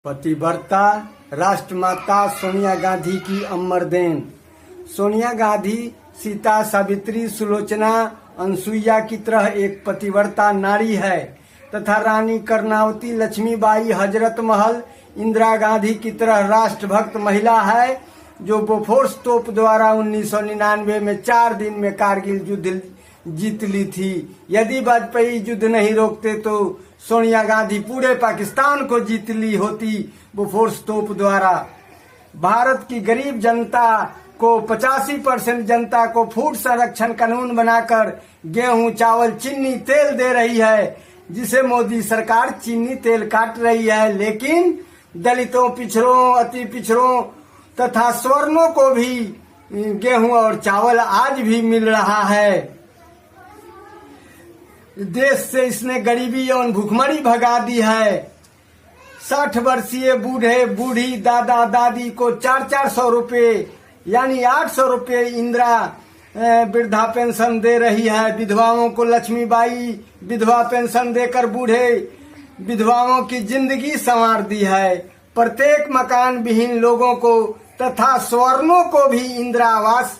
पतिव्रता राष्ट्रमाता सोनिया गांधी की अमर देन। सोनिया गांधी सीता, सावित्री, सुलोचना, अनसुईया की तरह एक पतिव्रता नारी है तथा रानी कर्णावती, लक्ष्मीबाई, हजरत महल, इंदिरा गांधी की तरह राष्ट्रभक्त महिला है जो बोफोर्स तोप द्वारा 1999 में 4 दिन में कारगिल युद्ध जीत ली थी। यदि वाजपेयी युद्ध नहीं रोकते तो सोनिया गांधी पूरे पाकिस्तान को जीत ली होती बोफोर्स तोप द्वारा। भारत की गरीब जनता को 85% जनता को फूड संरक्षण कानून बनाकर गेहूं, चावल, चीनी, तेल दे रही है, जिसे मोदी सरकार चीनी तेल काट रही है। लेकिन दलितों, पिछड़ों, अति पिछड़ों तथा स्वर्णों को भी गेहूं और चावल आज भी मिल रहा है। देश से इसने गरीबी और भूखमरी भगा दी है। 60 वर्षीय बूढ़े बूढ़ी, दादा दादी को 400 रुपये यानी 800 रुपये इंदिरा वृद्धा पेंशन दे रही है। विधवाओं को लक्ष्मीबाई विधवा पेंशन देकर बूढ़े विधवाओं की जिंदगी संवार दी है। प्रत्येक मकान विहीन लोगों को तथा स्वर्णों को भी इंदिरा आवास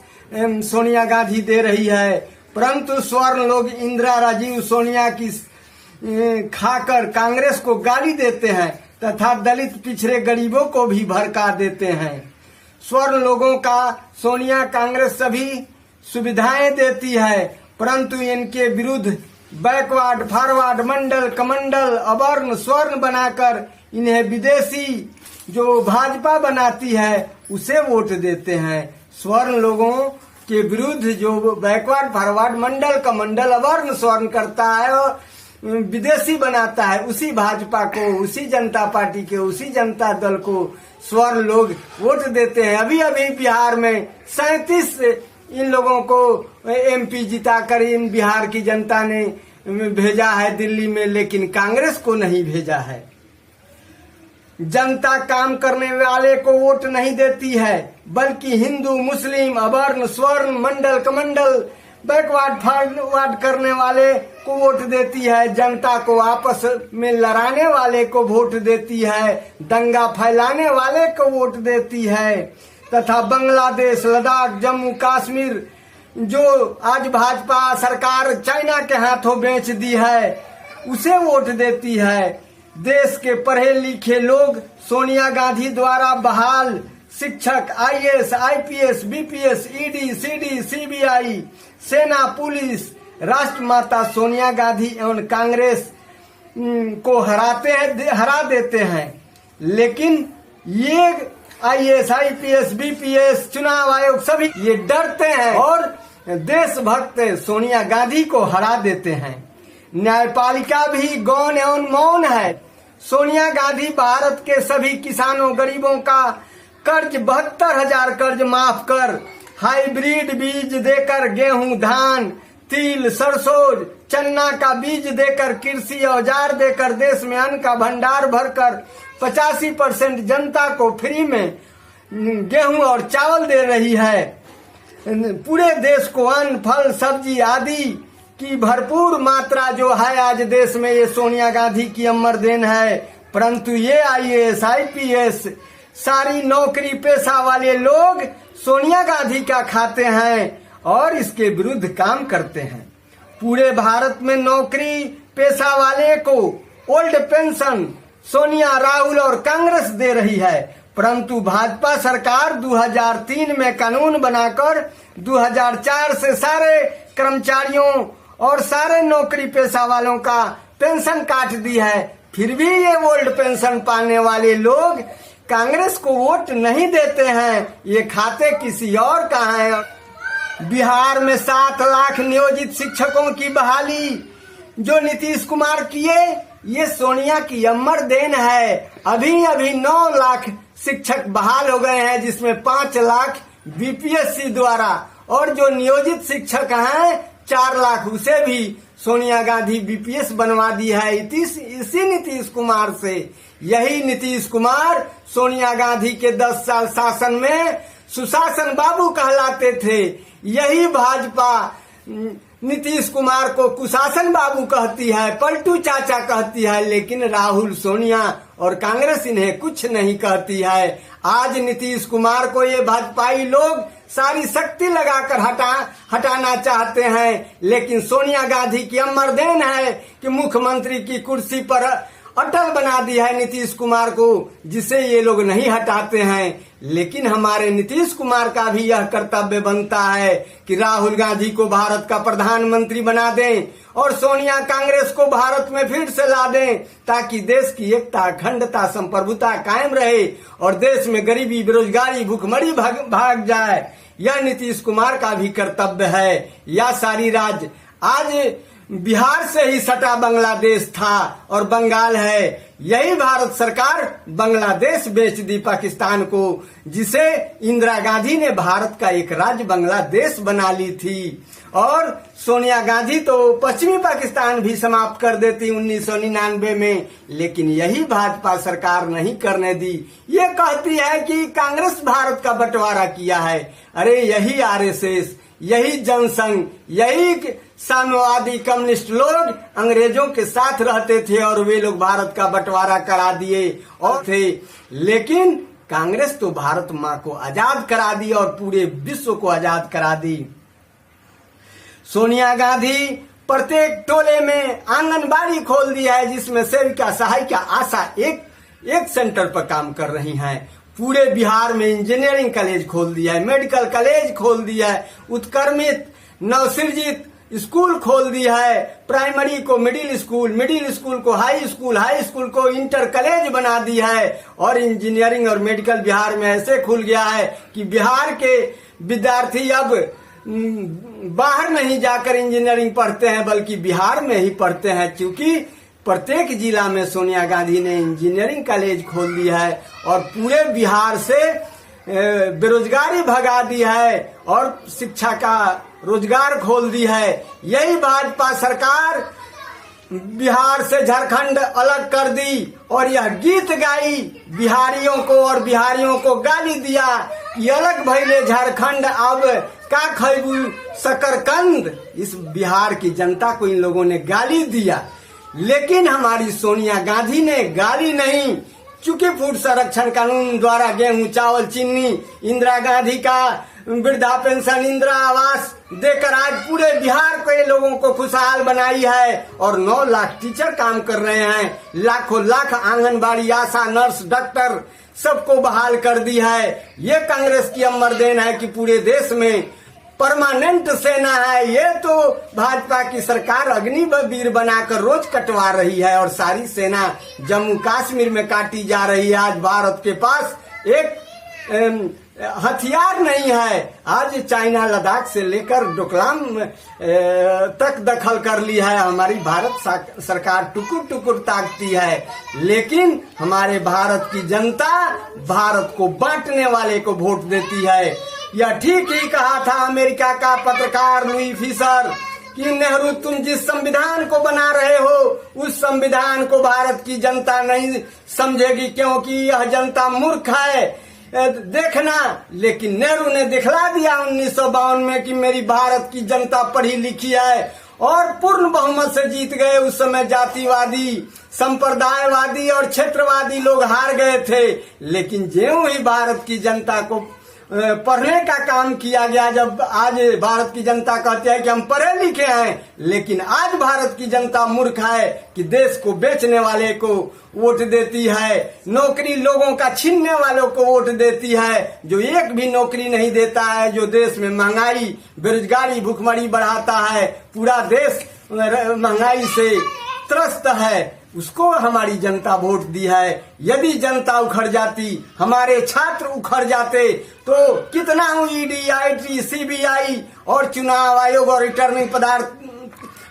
सोनिया गांधी दे रही है। परंतु स्वर्ण लोग इंदिरा, राजीव, सोनिया की खाकर कांग्रेस को गाली देते हैं तथा दलित, पिछड़े, गरीबों को भी भड़का देते हैं। स्वर्ण लोगों का सोनिया, कांग्रेस सभी सुविधाएं देती है, परंतु इनके विरुद्ध बैकवर्ड, फॉरवर्ड, मंडल, कमंडल, अवर्ण, स्वर्ण बनाकर इन्हें विदेशी जो भाजपा बनाती है उसे वोट देते हैं। स्वर्ण लोगों के विरुद्ध जो बैकवर्ड, फॉरवर्ड, मंडल, कमंडल, अवर्ण, स्वर्ण करता है और विदेशी बनाता है, उसी भाजपा को, उसी जनता पार्टी के, उसी जनता दल को स्वर्ण लोग वोट देते हैं। अभी अभी बिहार में 37 इन लोगों को एमपी जिताकर इन बिहार की जनता ने भेजा है दिल्ली में, लेकिन कांग्रेस को नहीं भेजा है। जनता काम करने वाले को वोट नहीं देती है, बल्कि हिंदू, मुस्लिम, अवर्ण, स्वर्ण, मंडल, कमंडल, बैकवर्ड, फॉरवर्ड करने वाले को वोट देती है। जनता को आपस में लड़ाने वाले को वोट देती है, दंगा फैलाने वाले को वोट देती है तथा बांग्लादेश, लद्दाख, जम्मू कश्मीर जो आज भाजपा सरकार चाइना के हाथों बेच दी है उसे वोट देती है। देश के पढ़े लिखे लोग सोनिया गांधी द्वारा बहाल शिक्षक, IAS, IPS, BPS, ED, CD, CBI, सेना, पुलिस राष्ट्रमाता सोनिया गांधी एवं कांग्रेस को हरा देते हैं। लेकिन ये आईएएस, आईपीएस, बीपीएस, चुनाव आयोग सभी ये डरते हैं और देशभक्त सोनिया गांधी को हरा देते हैं। न्यायपालिका भी गौण एवं मौन है। सोनिया गांधी भारत के सभी किसानों, गरीबों का कर्ज 72,000 कर्ज माफ कर, हाइब्रिड बीज देकर गेहूं, धान, तिल, सरसों, चन्ना का बीज देकर, कृषि औजार देकर, देश में अन्न का भंडार भरकर 85% जनता को फ्री में गेहूं और चावल दे रही है। पूरे देश को अन्न, फल, सब्जी आदि की भरपूर मात्रा जो है आज देश में, ये सोनिया गांधी की अमर देन है। परंतु ये आईएएस, आईपीएस सारी नौकरी पेशा वाले लोग सोनिया गांधी का खाते हैं और इसके विरुद्ध काम करते हैं। पूरे भारत में नौकरी पेशा वाले को ओल्ड पेंशन सोनिया, राहुल और कांग्रेस दे रही है, परंतु भाजपा सरकार 2003 में कानून बनाकर 2004 से सारे कर्मचारियों और सारे नौकरी पेशा वालों का पेंशन काट दी है। फिर भी ये ओल्ड पेंशन पाने वाले लोग कांग्रेस को वोट नहीं देते हैं, ये खाते किसी और का है। बिहार में 7 लाख नियोजित शिक्षकों की बहाली जो नीतीश कुमार किए, ये सोनिया की अमर देन है। अभी अभी 9 लाख शिक्षक बहाल हो गए हैं, जिसमें 5 लाख बीपीएससी द्वारा, और जो नियोजित शिक्षक हैं 4 लाख उसे भी सोनिया गांधी बीपीएस बनवा दी है इसी नीतीश कुमार से। यही नीतीश कुमार सोनिया गांधी के 10 साल शासन में सुशासन बाबू कहलाते थे। यही भाजपा नीतीश कुमार को कुशासन बाबू कहती है, पलटू चाचा कहती है, लेकिन राहुल, सोनिया और कांग्रेस इन्हें कुछ नहीं कहती है। आज नीतीश कुमार को ये भाजपाई लोग सारी शक्ति लगाकर हटाना चाहते हैं, लेकिन सोनिया गांधी की अमर देन है कि मुख्यमंत्री की कुर्सी पर अटल बना दिया है नीतीश कुमार को, जिसे ये लोग नहीं हटाते हैं। लेकिन हमारे नीतीश कुमार का भी यह कर्तव्य बनता है कि राहुल गांधी को भारत का प्रधानमंत्री बना दें और सोनिया कांग्रेस को भारत में फिर से ला दें, ताकि देश की एकता, अखंडता, संप्रभुता कायम रहे और देश में गरीबी, बेरोजगारी, भूखमरी भाग जाए। यह नीतीश कुमार का भी कर्तव्य है। यह सारी राज्य आज बिहार से ही सटा बांग्लादेश था और बंगाल है। यही भारत सरकार बांग्लादेश बेच दी पाकिस्तान को, जिसे इंदिरा गांधी ने भारत का एक राज्य बांग्लादेश बना ली थी। और सोनिया गांधी तो पश्चिमी पाकिस्तान भी समाप्त कर देती 1999 में, लेकिन यही भाजपा सरकार नहीं करने दी। ये कहती है कि कांग्रेस भारत का बंटवारा किया है। अरे यही आरएसएस, यही जनसंघ, यही साम्यवादी कम्युनिस्ट लोग अंग्रेजों के साथ रहते थे और वे लोग भारत का बंटवारा करा दिए और थे। लेकिन कांग्रेस तो भारत माँ को आजाद करा दी और पूरे विश्व को आजाद करा दी। सोनिया गांधी प्रत्येक टोले में आंगनबाड़ी खोल दिया है, जिसमें सेविका, सहायिका, आशा एक सेंटर पर काम कर रही हैं। पूरे बिहार में इंजीनियरिंग कॉलेज खोल दिया है, मेडिकल कॉलेज खोल दिया है, उत्क्रमित नवसृजित स्कूल खोल दिया है। प्राइमरी को मिडिल स्कूल को हाई स्कूल को इंटर कॉलेज बना दिया है। और इंजीनियरिंग और मेडिकल बिहार में ऐसे खुल गया है कि बिहार के विद्यार्थी अब बाहर नहीं जाकर इंजीनियरिंग पढ़ते हैं, बल्कि बिहार में ही पढ़ते हैं, क्योंकि प्रत्येक जिला में सोनिया गांधी ने इंजीनियरिंग कॉलेज खोल दिया है और पूरे बिहार से बेरोजगारी भगा दी है और शिक्षा का रोजगार खोल दी है। यही भाजपा सरकार बिहार से झारखंड अलग कर दी और यह गीत गाई बिहारियों को और बिहारियों को गाली दिया कि अलग भइले झारखंड, अब का खैबू शकरकंद। इस बिहार की जनता को इन लोगों ने गाली दिया, लेकिन हमारी सोनिया गांधी ने गाली नहीं, चूंकि फूड संरक्षण कानून द्वारा गेहूं, चावल, चीनी, इंदिरा गांधी का वृद्धा पेंशन, इंदिरा आवास देकर आज पूरे बिहार के लोगों को खुशहाल बनाई है और 9 लाख टीचर काम कर रहे हैं। लाखों लाख आंगनबाड़ी, आशा, नर्स, डॉक्टर सबको बहाल कर दी है। ये कांग्रेस की अमर देन है कि पूरे देश में परमानेंट सेना है। ये तो भाजपा की सरकार अग्निवीर बनाकर रोज कटवा रही है और सारी सेना जम्मू कश्मीर में काटी जा रही है। आज भारत के पास एक हथियार नहीं है। आज चाइना लद्दाख से लेकर डोकलाम तक दखल कर ली है। हमारी भारत सरकार टुकुर टुकुर ताकती है, लेकिन हमारे भारत की जनता भारत को बांटने वाले को वोट देती है। यह ठीक ही कहा था अमेरिका का पत्रकार लुई फिशर कि नेहरू, तुम जिस संविधान को बना रहे हो उस संविधान को भारत की जनता नहीं समझेगी, क्योंकि यह जनता मूर्ख है, देखना। लेकिन नेहरू ने दिखला दिया 1952 में कि मेरी भारत की जनता पढ़ी लिखी है और पूर्ण बहुमत से जीत गए। उस समय जातिवादी, संप्रदायवादी और क्षेत्रवादी लोग हार गए थे, लेकिन ज्यों ही भारत की जनता को पढ़ने का काम किया गया, जब आज भारत की जनता कहती है कि हम पढ़े लिखे हैं, लेकिन आज भारत की जनता मूर्ख है कि देश को बेचने वाले को वोट देती है, नौकरी लोगों का छीनने वालों को वोट देती है, जो एक भी नौकरी नहीं देता है, जो देश में महंगाई, बेरोजगारी, भूखमरी बढ़ाता है, पूरा देश महंगाई से त्रस्त है, उसको हमारी जनता वोट दी है। यदि जनता उखड़ जाती, हमारे छात्र उखड़ जाते, तो कितना ईडी, आईटी, सीबीआई और चुनाव आयोग और रिटर्निंग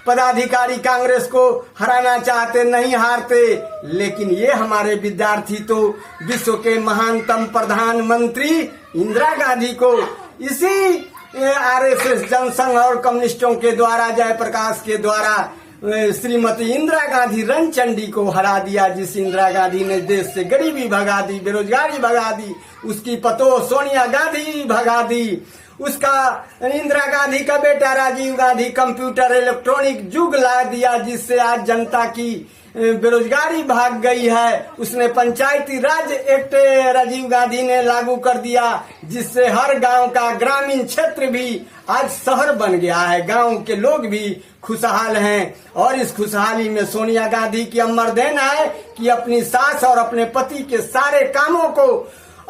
पदाधिकारी कांग्रेस को हराना चाहते, नहीं हारते। लेकिन ये हमारे विद्यार्थी तो विश्व के महानतम प्रधानमंत्री इंदिरा गांधी को इसी आरएसएस, जनसंघ और कम्युनिस्टों के द्वारा, जयप्रकाश के द्वारा श्रीमती इंदिरा गांधी रणचंडी को हरा दिया। जिस इंदिरा गांधी ने देश से गरीबी भगा दी, बेरोजगारी भगा दी, उसकी पतोह सोनिया गांधी भगा दी। उसका इंदिरा गांधी का बेटा राजीव गांधी कंप्यूटर इलेक्ट्रॉनिक युग ला दिया, जिससे आज जनता की बेरोजगारी भाग गई है। उसने पंचायती राज एक्ट राजीव गांधी ने लागू कर दिया, जिससे हर गांव का ग्रामीण क्षेत्र भी आज शहर बन गया है। गांव के लोग भी खुशहाल हैं और इस खुशहाली में सोनिया गांधी की अमर देन है कि अपनी सास और अपने पति के सारे कामों को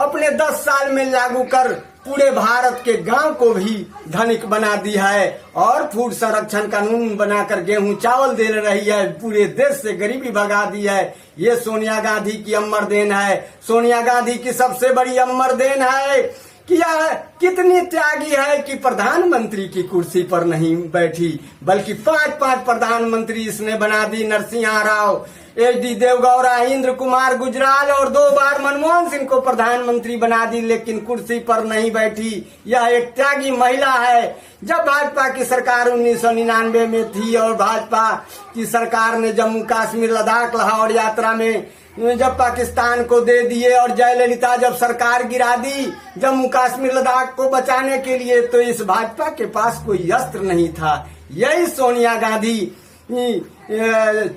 अपने 10 साल में लागू कर पूरे भारत के गांव को भी धनिक बना दी है और फूड संरक्षण कानून बनाकर गेहूं चावल दे रही है। पूरे देश से गरीबी भगा दी है। ये सोनिया गांधी की अमर देन है। सोनिया गांधी की सबसे बड़ी अमर देन है कि यह कितनी त्यागी है कि प्रधानमंत्री की कुर्सी पर नहीं बैठी, बल्कि 5 प्रधानमंत्री इसने बना दी। नरसिंह राव, HD देवगौड़ा, इंद्र कुमार गुजराल और 2 बार मनमोहन सिंह को प्रधानमंत्री बना दी, लेकिन कुर्सी पर नहीं बैठी। यह एक त्यागी महिला है। जब भाजपा की सरकार 1999 में थी और भाजपा की सरकार ने जम्मू कश्मीर लद्दाख लाहौर यात्रा में जब पाकिस्तान को दे दिए और जयललिता जब सरकार गिरा दी जम्मू कश्मीर लद्दाख को बचाने के लिए, तो इस भाजपा के पास कोई अस्त्र नहीं था। यही सोनिया गांधी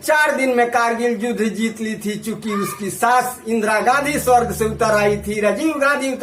4 दिन में कारगिल युद्ध जीत ली थी, चूंकि उसकी सास इंदिरा गांधी स्वर्ग से उतर आई थी, राजीव गांधी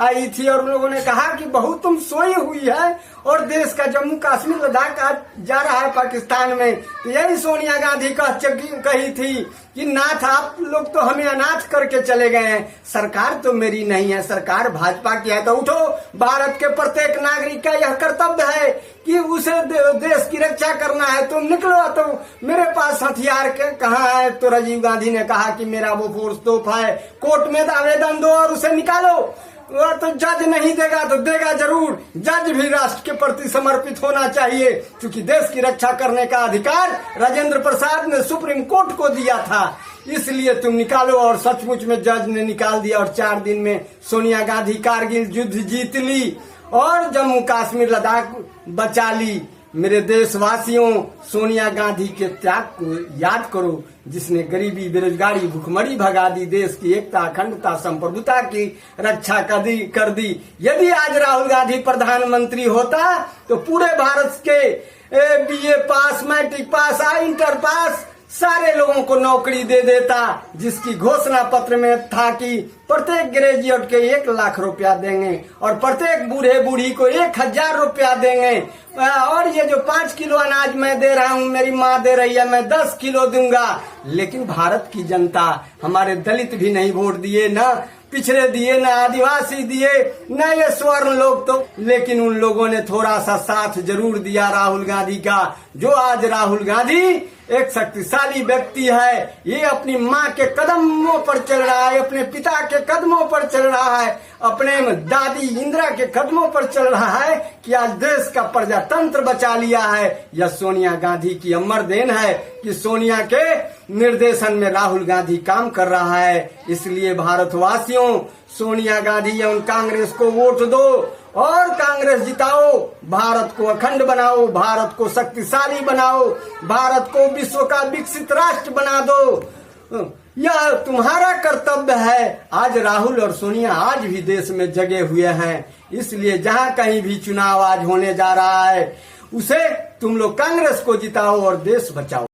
आई थी और लोगों ने कहा कि बहू तुम सोई हुई है और देश का जम्मू कश्मीर लद्दाख आज जा रहा है पाकिस्तान में। तो यही सोनिया गांधी कही थी कि नाथ आप लोग तो हमें अनाथ करके चले गए हैं, सरकार तो मेरी नहीं है, सरकार भाजपा की है। तो उठो, भारत के प्रत्येक नागरिक का यह कर्तव्य है कि उसे देश की रक्षा करना है। तुम निकलो, तो मेरे पास हथियार कहाँ है? तो राजीव गांधी ने कहा कि मेरा वो फोर्स तोप है, कोर्ट में आवेदन दो और उसे निकालो। तो जज नहीं देगा तो देगा जरूर। जज भी राष्ट्र के प्रति समर्पित होना चाहिए, क्योंकि देश की रक्षा करने का अधिकार राजेंद्र प्रसाद ने सुप्रीम कोर्ट को दिया था। इसलिए तुम निकालो। और सचमुच में जज ने निकाल दिया और 4 दिन में सोनिया गांधी कारगिल युद्ध जीत ली और जम्मू कश्मीर लद्दाख बचा ली। मेरे देशवासियों, सोनिया गांधी के त्याग को याद करो, जिसने गरीबी, बेरोजगारी, भुखमरी भगा दी, देश की एकता, अखंडता, संप्रभुता की रक्षा कर दी। यदि आज राहुल गांधी प्रधानमंत्री होता तो पूरे भारत के BA पास, मैट्रिक पास, इंटर पास सारे लोगों को नौकरी दे देता, जिसकी घोषणा पत्र में था कि प्रत्येक ग्रेजुएट के 1 लाख रुपया देंगे और प्रत्येक बूढ़े बूढ़ी को 1000 रुपया देंगे। और ये जो 5 किलो अनाज मैं दे रहा हूँ, मेरी माँ दे रही है, मैं 10 किलो दूंगा। लेकिन भारत की जनता, हमारे दलित भी नहीं वोट दिए, न पिछड़े दिए, न आदिवासी दिए, न ये स्वर्ण लोग तो, लेकिन उन लोगों ने थोड़ा सा साथ जरूर दिया राहुल गांधी का। जो आज राहुल गांधी एक शक्तिशाली व्यक्ति है, ये अपनी माँ के कदमों पर चल रहा है, अपने पिता के कदमों पर चल रहा है, अपने दादी इंदिरा के कदमों पर चल रहा है कि आज देश का प्रजातंत्र बचा लिया है। यह सोनिया गांधी की अमर देन है कि सोनिया के निर्देशन में राहुल गांधी काम कर रहा है। इसलिए भारतवासियों, सोनिया गांधी एवं कांग्रेस को वोट दो और कांग्रेस जिताओ। भारत को अखंड बनाओ, भारत को शक्तिशाली बनाओ, भारत को विश्व का विकसित राष्ट्र बना दो। यह तुम्हारा कर्तव्य है। आज राहुल और सोनिया आज भी देश में जगे हुए हैं। इसलिए जहां कहीं भी चुनाव आज होने जा रहा है, उसे तुम लोग कांग्रेस को जिताओ और देश बचाओ।